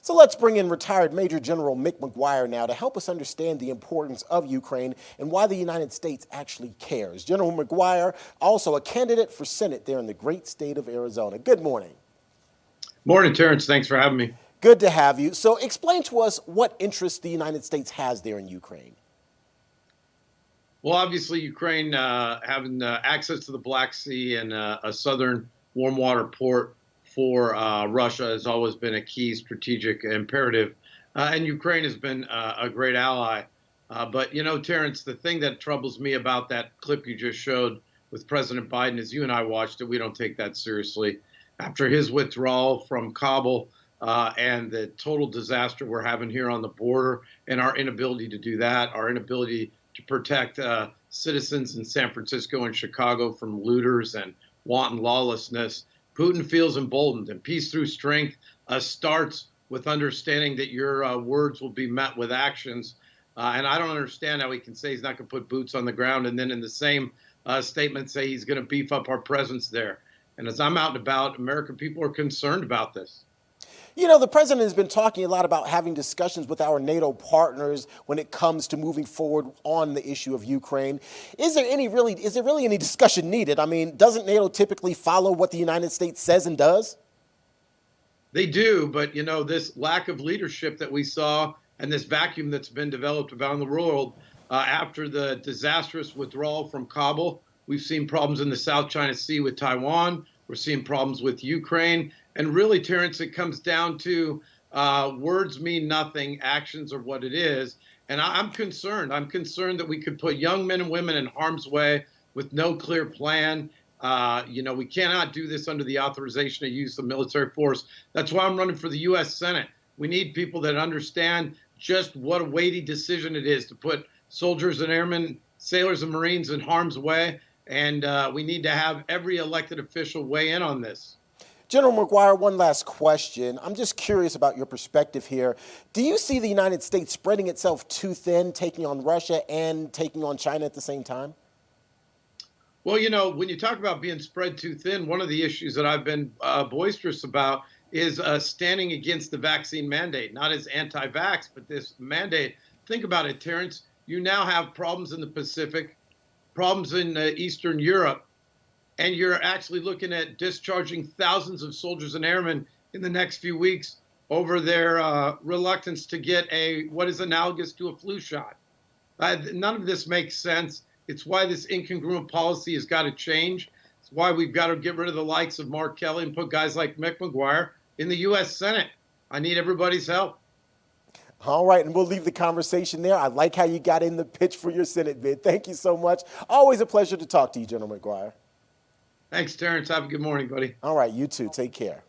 So let's bring in retired Major General McGuire now to help us understand the importance of Ukraine and why the United States actually cares. General McGuire, also a candidate for Senate there in the great state of Arizona. Good morning. Morning, Terrence. Thanks for having me. Good to have you. So explain to us what interest the United States has there in Ukraine. Well, obviously, Ukraine having access to the Black Sea and a southern warm water port for Russia has always been a key strategic imperative. And Ukraine has been a great ally. But, you know, Terrence, the thing that troubles me about that clip you just showed with President Biden is you and I watched it. We don't take that seriously. After his withdrawal from Kabul and the total disaster we're having here on the border and our inability to do that, our inability to protect citizens in San Francisco and Chicago from looters and wanton lawlessness, Putin feels emboldened, and peace through strength starts with understanding that your words will be met with actions. And I don't understand how he can say he's not going to put boots on the ground and then in the same statement say he's going to beef up our presence there. And as I'm out and about, American people are concerned about this. You know, the president has been talking a lot about having discussions with our NATO partners when it comes to moving forward on the issue of Ukraine. Is there really any discussion needed? I mean, doesn't NATO typically follow what the United States says and does? They do, but you know, this lack of leadership that we saw and this vacuum that's been developed around the world after the disastrous withdrawal from Kabul, we've seen problems in the South China Sea with Taiwan. We're seeing problems with Ukraine. And really, Terrence, it comes down to words mean nothing, actions are what it is. And I'm concerned. I'm concerned that we could put young men and women in harm's way with no clear plan. You know, we cannot do this under the authorization of use of military force. That's why I'm running for the U.S. Senate. We need people that understand just what a weighty decision it is to put soldiers and airmen, sailors and Marines in harm's way. And we need to have every elected official weigh in on this. General McGuire, one last question. I'm just curious about your perspective here. Do you see the United States spreading itself too thin, taking on Russia and taking on China at the same time? Well, you know, when you talk about being spread too thin, one of the issues that I've been boisterous about is standing against the vaccine mandate, not as anti-vax, but this mandate. Think about it, Terrence. You now have problems in the Pacific, problems in Eastern Europe, and you're actually looking at discharging thousands of soldiers and airmen in the next few weeks over their reluctance to get what is analogous to a flu shot. None of this makes sense. It's why this incongruent policy has got to change. It's why we've got to get rid of the likes of Mark Kelly and put guys like Mick McGuire in the U.S. Senate. I need everybody's help. All right, and we'll leave the conversation there. I like how you got in the pitch for your Senate bid. Thank you so much. Always a pleasure to talk to you, General McGuire. Thanks, Terrence. Have a good morning, buddy. All right, you too. Take care.